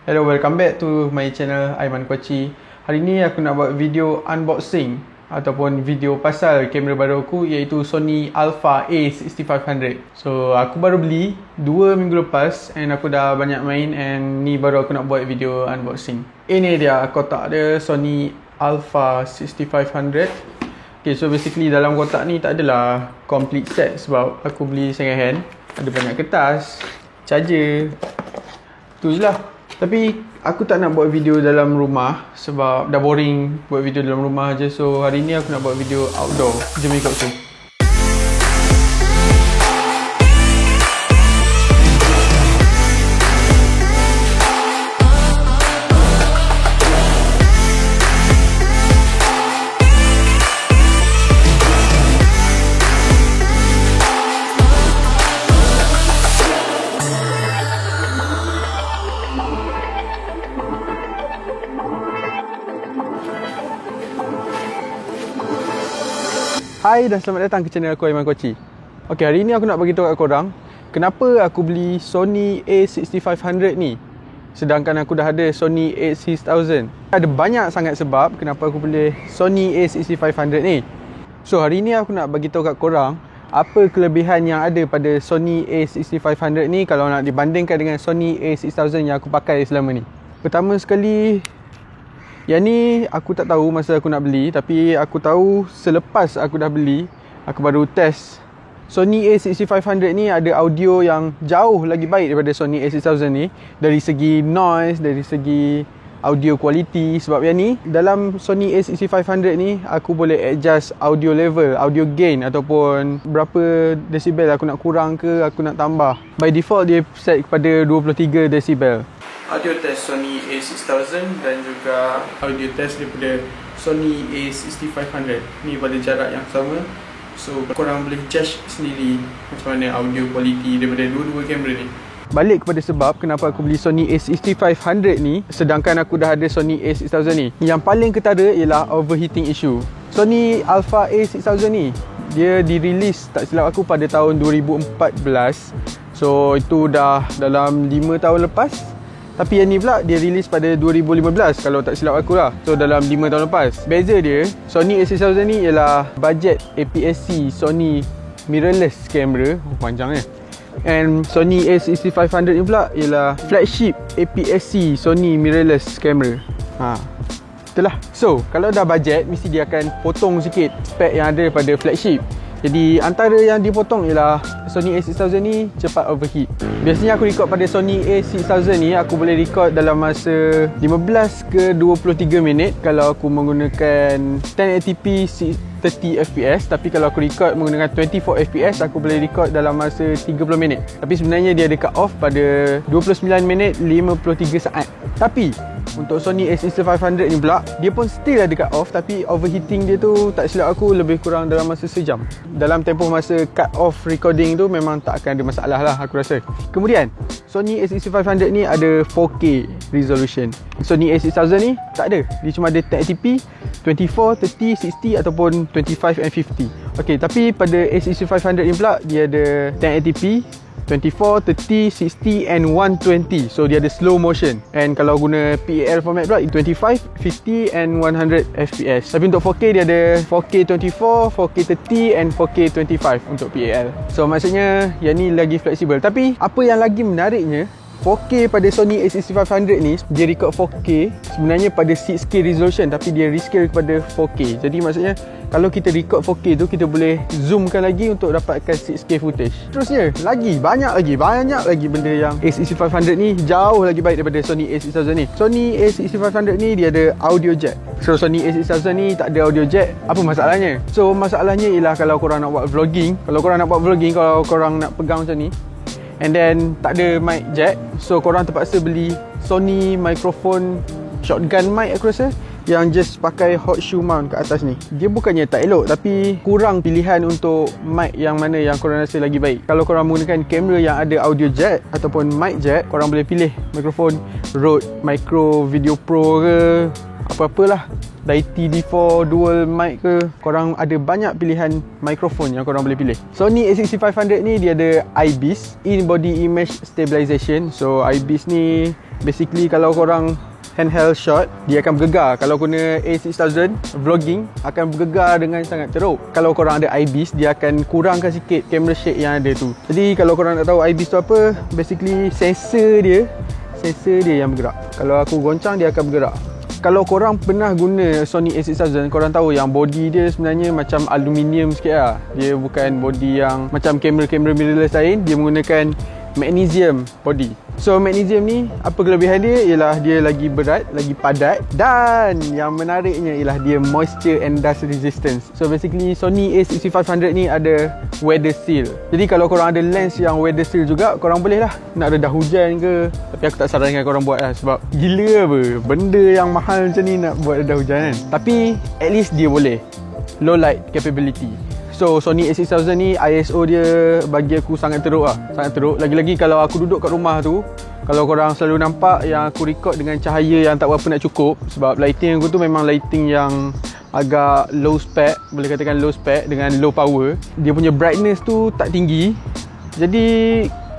Hello, welcome back to my channel Aiman Koci. Hari ni aku nak buat video unboxing ataupun video pasal kamera baru aku, iaitu Sony Alpha A6500. So aku baru beli 2 minggu lepas and aku dah banyak main, and ni baru aku nak buat video unboxing. Ini dia kotak dia, Sony Alpha 6500. Okay, so basically dalam kotak ni tak adalah complete set sebab aku beli second hand. Ada banyak kertas, charger, tu je lah. Tapi aku tak nak buat video dalam rumah sebab dah boring buat video dalam rumah je. So hari ni aku nak buat video outdoor. Jom ikut aku. Hai dan selamat datang ke channel aku, Aiman Koci. Okay, hari ni aku nak bagi tahu kat korang kenapa aku beli Sony A6500 ni sedangkan aku dah ada Sony A6000. Ada banyak sangat sebab kenapa aku beli Sony A6500 ni. So hari ni aku nak bagi tahu kat korang apa kelebihan yang ada pada Sony A6500 ni kalau nak dibandingkan dengan Sony A6000 yang aku pakai selama ni. Pertama sekali, yang ni aku tak tahu masa aku nak beli, tapi aku tahu selepas aku dah beli, aku baru test. Sony A6500 ni ada audio yang jauh lagi baik daripada Sony A6000 ni, dari segi noise, dari segi audio quality. Sebab yang ni, dalam Sony A6500 ni aku boleh adjust audio level, audio gain, ataupun berapa desibel aku nak kurang ke aku nak tambah. By default dia set kepada 23 desibel. Audio test Sony A6000 dan juga audio test daripada Sony A6500 ni pada jarak yang sama. So korang boleh judge sendiri macam mana audio quality daripada dua-dua kamera ni. Balik kepada sebab kenapa aku beli Sony A6500 ni sedangkan aku dah ada Sony A6000 ni. Yang paling ketara ialah overheating issue. Sony Alpha A6000 ni dia dirilis tak silap aku pada tahun 2014. So itu dah dalam 5 tahun lepas. Tapi yang ni pula dia release pada 2015 kalau tak silap aku lah. So dalam 5 tahun lepas. Beza dia, Sony A6000 ni ialah budget APS-C Sony mirrorless camera. Panjang And Sony A6500 ni pula ialah flagship APS-C Sony mirrorless camera. Itulah. So kalau dah budget, mesti dia akan potong sikit spek yang ada pada flagship. Jadi antara yang dipotong ialah Sony A6000 ni cepat overheat. Biasanya aku record pada Sony A6000 ni aku boleh record dalam masa 15 ke 23 minit kalau aku menggunakan 1080p 30 fps. Tapi kalau aku record menggunakan 24 fps aku boleh record dalam masa 30 minit. Tapi sebenarnya dia ada cut off pada 29 minit 53 saat. Tapi untuk Sony A6500 ni pula, dia pun still ada cut off, tapi overheating dia tu tak silap aku lebih kurang dalam masa sejam. Dalam tempoh masa cut off recording tu memang tak akan ada masalah lah aku rasa. Kemudian Sony A6500 ni ada 4K resolution. Sony A6000 ni tak ada. Dia cuma ada 1080p, 24, 30, 60 ataupun 25 and 50. Okay, tapi pada A6500 ni pula dia ada 1080p, 24, 30, 60 and 120. So dia ada slow motion. And kalau guna PAL format pula 25, 50 and 100 fps. Tapi untuk 4K dia ada 4K 24, 4K 30 and 4K 25 untuk PAL. So maksudnya yang ni lagi fleksibel. Tapi apa yang lagi menariknya, 4K pada Sony A6500 ni dia record 4K sebenarnya pada 6K resolution, tapi dia rescale kepada 4K. Jadi maksudnya kalau kita record 4K tu kita boleh zoomkan lagi untuk dapatkan 6K footage. Terusnya banyak lagi benda yang A6500 ni jauh lagi baik daripada Sony A6000 ni. Sony A6500 ni dia ada audio jack. So Sony A6000 ni tak ada audio jack. Apa masalahnya? So masalahnya ialah kalau korang nak buat vlogging, kalau korang nak pegang macam ni and then tak ada mic jack, so korang terpaksa beli Sony microphone shotgun mic aku rasa, yang just pakai hot shoe mount kat atas ni. Dia bukannya tak elok, tapi kurang pilihan untuk mic yang mana yang korang rasa lagi baik. Kalau korang menggunakan kamera yang ada audio jack ataupun mic jack, korang boleh pilih mikrofon Rode Micro Video Pro ke apa-apalah, Daiti D4 dual mic ke, korang ada banyak pilihan mikrofon yang korang boleh pilih. Sony A6500 ni dia ada IBIS, In Body Image Stabilization. So IBIS ni Basically kalau korang handheld shot, dia akan bergegar. Kalau guna A6000 vlogging akan bergegar dengan sangat teruk. Kalau korang ada IBIS, dia akan kurangkan sikit camera shake yang ada tu. Jadi kalau korang nak tahu IBIS tu apa, basically sensor dia yang bergerak. Kalau aku goncang, dia akan bergerak. Kalau korang pernah guna Sony A6000, korang tahu yang body dia sebenarnya macam aluminium sikit lah. Dia bukan body yang macam kamera-kamera mirrorless lain. Dia menggunakan magnesium body. So magnesium ni, apa kelebihan dia? Ialah dia lagi berat, lagi padat, dan yang menariknya ialah dia moisture and dust resistance. So basically Sony A6500 ni ada weather seal. Jadi kalau korang ada lens yang weather seal juga, korang boleh lah nak redah hujan ke. Tapi aku tak sarankan korang buat lah, sebab gila apa benda yang mahal macam ni nak buat redah hujan kan. Tapi at least dia boleh low light capability. So Sony A6000 ni ISO dia bagi aku sangat teruk lah. Sangat teruk. Lagi-lagi kalau aku duduk kat rumah tu, kalau korang selalu nampak yang aku record dengan cahaya yang tak berapa nak cukup, sebab lighting aku tu memang lighting yang agak low spec, boleh katakan low spec dengan low power. Dia punya brightness tu tak tinggi. Jadi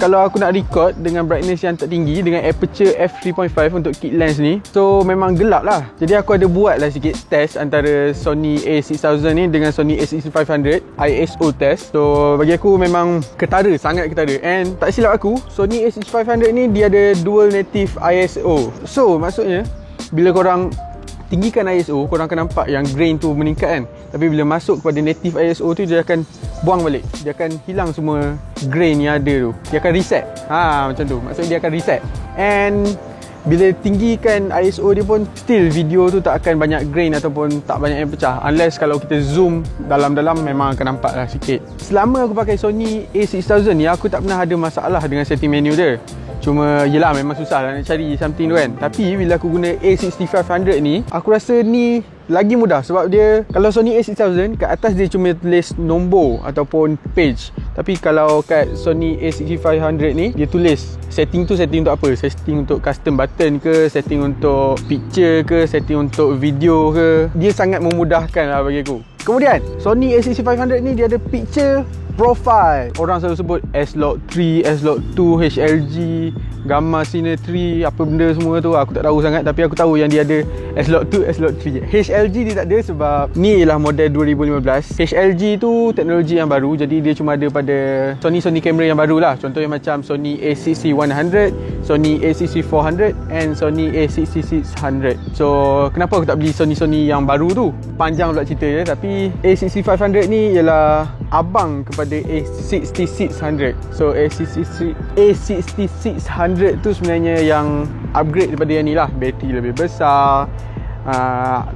kalau aku nak record dengan brightness yang tak tinggi, dengan aperture f3.5 untuk kit lens ni, so memang gelap lah. Jadi aku ada buat lah sikit test antara Sony A6000 ni dengan Sony A6500 ISO test. So bagi aku memang ketara, sangat ketara. And tak silap aku, Sony A6500 ni dia ada dual native ISO. So maksudnya bila korang tinggikan ISO, korang akan nampak yang grain tu meningkat kan. Tapi bila masuk kepada native ISO tu, dia akan buang balik. Dia akan hilang semua grain yang ada tu. Dia akan reset. Macam tu. Maksudnya dia akan reset. And bila tinggikan ISO dia pun, still video tu tak akan banyak grain ataupun tak banyak yang pecah. Unless kalau kita zoom dalam-dalam, memang akan nampak lah sikit. Selama aku pakai Sony A6000 ni, aku tak pernah ada masalah dengan setting menu dia. Cuma yelah memang susah lah nak cari something tu kan. Tapi bila aku guna A6500 ni, aku rasa ni lagi mudah. Sebab dia, kalau Sony A6000 kat atas dia cuma tulis nombor ataupun page. Tapi kalau kat Sony A6500 ni, dia tulis setting tu, setting untuk apa. Setting untuk custom button ke, setting untuk picture ke, setting untuk video ke. Dia sangat memudahkan lah bagi aku. Kemudian Sony A6500 ni dia ada picture profile. Orang selalu sebut S-Log3, S-Log2, HLG, Gamma Cine 3, apa benda semua tu aku tak tahu sangat. Tapi aku tahu yang dia ada S-Log2, S-Log3. HLG dia tak ada sebab ni ialah model 2015. HLG tu teknologi yang baru, jadi dia cuma ada pada Sony kamera yang baru lah. Contohnya macam Sony A60C100, Sony A60C400 and Sony A60C600. So kenapa aku tak beli Sony yang baru tu? Panjang pula cerita je. Tapi A6500 ni ialah abang kepada A6600. So A6600 tu sebenarnya yang upgrade daripada yang ni lah. Bateri lebih besar,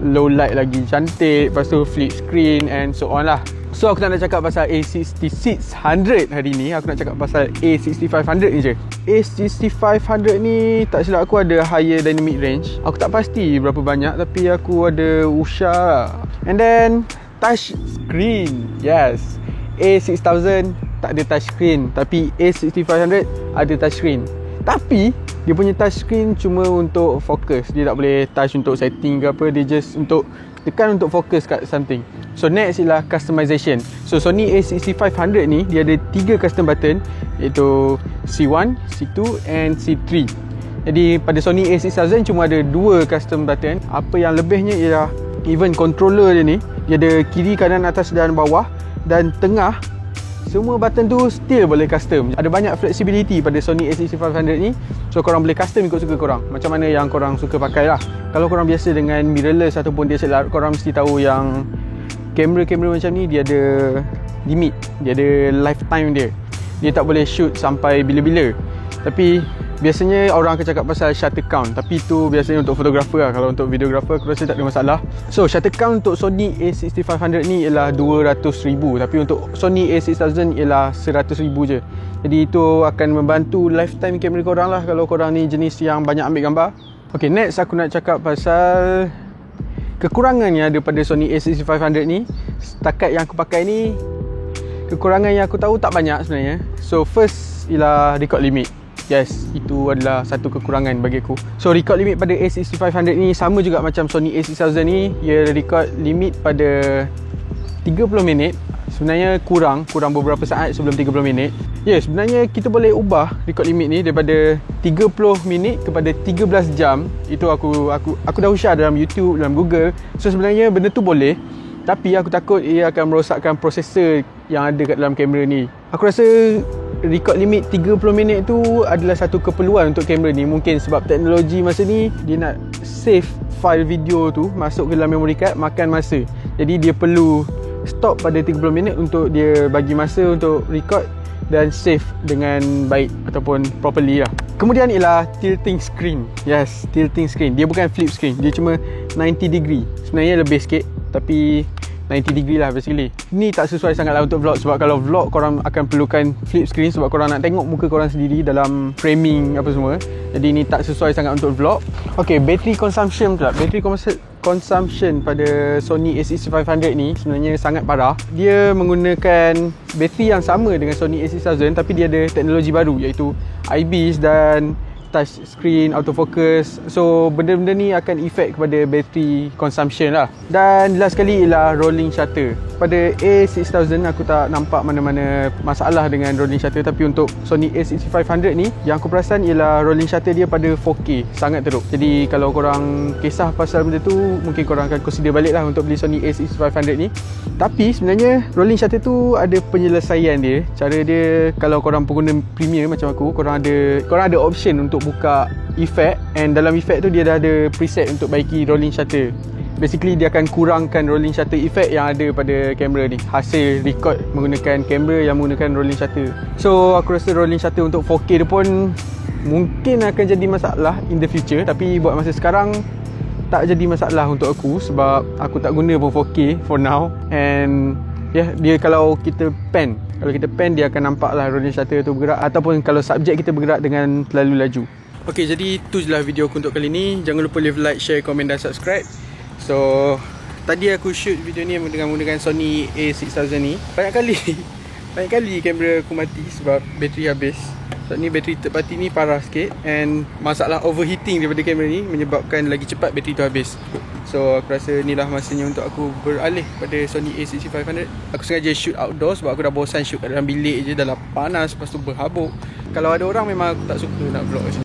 low light lagi cantik, lepas tu flip screen and so on lah. So aku tak nak cakap pasal A6600 hari ni, aku nak cakap pasal A6500 ni je. A6500 ni tak silap aku ada higher dynamic range. Aku tak pasti berapa banyak, tapi aku ada usha. And then touch screen. Yes, A6000 tak ada touch screen, tapi A6500 ada touch screen. Tapi dia punya touch screen cuma untuk fokus. Dia tak boleh touch untuk setting ke apa. Dia just untuk tekan untuk fokus kat something. So next ialah customization. So Sony A6500 ni dia ada 3 custom button, iaitu C1, C2 and C3. Jadi pada Sony A6000 cuma ada 2 custom button. Apa yang lebihnya ialah even controller dia ni, dia ada kiri, kanan, atas dan bawah, dan tengah. Semua button tu still boleh custom. Ada banyak flexibility pada Sony A6500 ni. So korang boleh custom ikut suka korang, macam mana yang korang suka pakai lah. Kalau korang biasa dengan mirrorless ataupun DSLR, korang mesti tahu yang kamera-kamera macam ni dia ada limit, dia ada lifetime dia. Dia tak boleh shoot sampai bila-bila. Tapi biasanya orang akan cakap pasal shutter count, tapi tu biasanya untuk fotografer lah. Kalau untuk videographer aku rasa tak ada masalah. So shutter count untuk Sony A6500 ni ialah 200,000, tapi untuk Sony A6000 ialah 100,000 je. Jadi itu akan membantu lifetime kamera korang lah kalau korang ni jenis yang banyak ambil gambar. Okay, next aku nak cakap pasal kekurangan yang ada pada Sony A6500 ni. Setakat yang aku pakai ni, kekurangan yang aku tahu tak banyak sebenarnya. So first ialah record limit. Yes, itu adalah satu kekurangan bagi aku. So record limit pada A6500 ni sama juga macam Sony A6000 ni. Ia record limit pada 30 minit. Sebenarnya kurang beberapa saat sebelum 30 minit. Ya, sebenarnya kita boleh ubah record limit ni daripada 30 minit kepada 13 jam. Itu aku dah usaha dalam YouTube, dalam Google. So sebenarnya benda tu boleh, tapi aku takut ia akan merosakkan prosesor yang ada kat dalam kamera ni. Aku rasa record limit 30 minit tu adalah satu keperluan untuk kamera ni. Mungkin sebab teknologi masa ni dia nak save file video tu masuk ke dalam memory card, makan masa. Jadi dia perlu stop pada 30 minit untuk dia bagi masa untuk record dan save dengan baik ataupun properly lah. Kemudian ialah tilting screen. Yes, tilting screen. Dia bukan flip screen, dia cuma 90 degree. Sebenarnya lebih sikit, tapi 90 degree lah basically. Ni tak sesuai sangat lah untuk vlog, sebab kalau vlog korang akan perlukan flip screen sebab korang nak tengok muka korang sendiri dalam framing apa semua. Jadi ni tak sesuai sangat untuk vlog. Okay, battery consumption pula. Battery consumption pada Sony a6500 ni sebenarnya sangat parah. Dia menggunakan bateri yang sama dengan Sony a6000, tapi dia ada teknologi baru iaitu IBIS dan touch screen, autofocus. So benda-benda ni akan efek kepada battery consumption lah. Dan last sekali ialah rolling shutter. Pada A6000 aku tak nampak mana-mana masalah dengan rolling shutter, tapi untuk Sony a6500 ni yang aku perasan ialah rolling shutter dia pada 4K, sangat teruk. Jadi kalau korang kisah pasal benda tu, mungkin korang akan consider balik lah untuk beli Sony a6500 ni. Tapi sebenarnya rolling shutter tu ada penyelesaian dia. Cara dia, kalau korang pengguna premium macam aku, korang ada option untuk buka effect, and dalam effect tu dia dah ada preset untuk baiki rolling shutter. Basically dia akan kurangkan rolling shutter effect yang ada pada kamera ni, hasil record menggunakan kamera yang menggunakan rolling shutter. So aku rasa rolling shutter untuk 4K dia pun mungkin akan jadi masalah in the future, tapi buat masa sekarang tak jadi masalah untuk aku sebab aku tak guna pun 4K for now. And dia kalau kita pan dia akan nampak lah rolling shutter tu bergerak, ataupun kalau subjek kita bergerak dengan terlalu laju. Okay, jadi tu je lah video aku untuk kali ni. Jangan lupa leave like, share, komen dan subscribe. So tadi aku shoot video ni dengan menggunakan Sony a6000 ni. Banyak kali kamera aku mati sebab bateri habis. So ni bateri third party ni parah sikit, and masalah overheating daripada kamera ni menyebabkan lagi cepat bateri tu habis. So aku rasa inilah masanya untuk aku beralih pada Sony a6500. Aku sengaja shoot outdoor sebab aku dah bosan shoot kat dalam bilik je, dah panas, lepas tu berhabuk. Kalau ada orang memang aku tak suka nak vlog.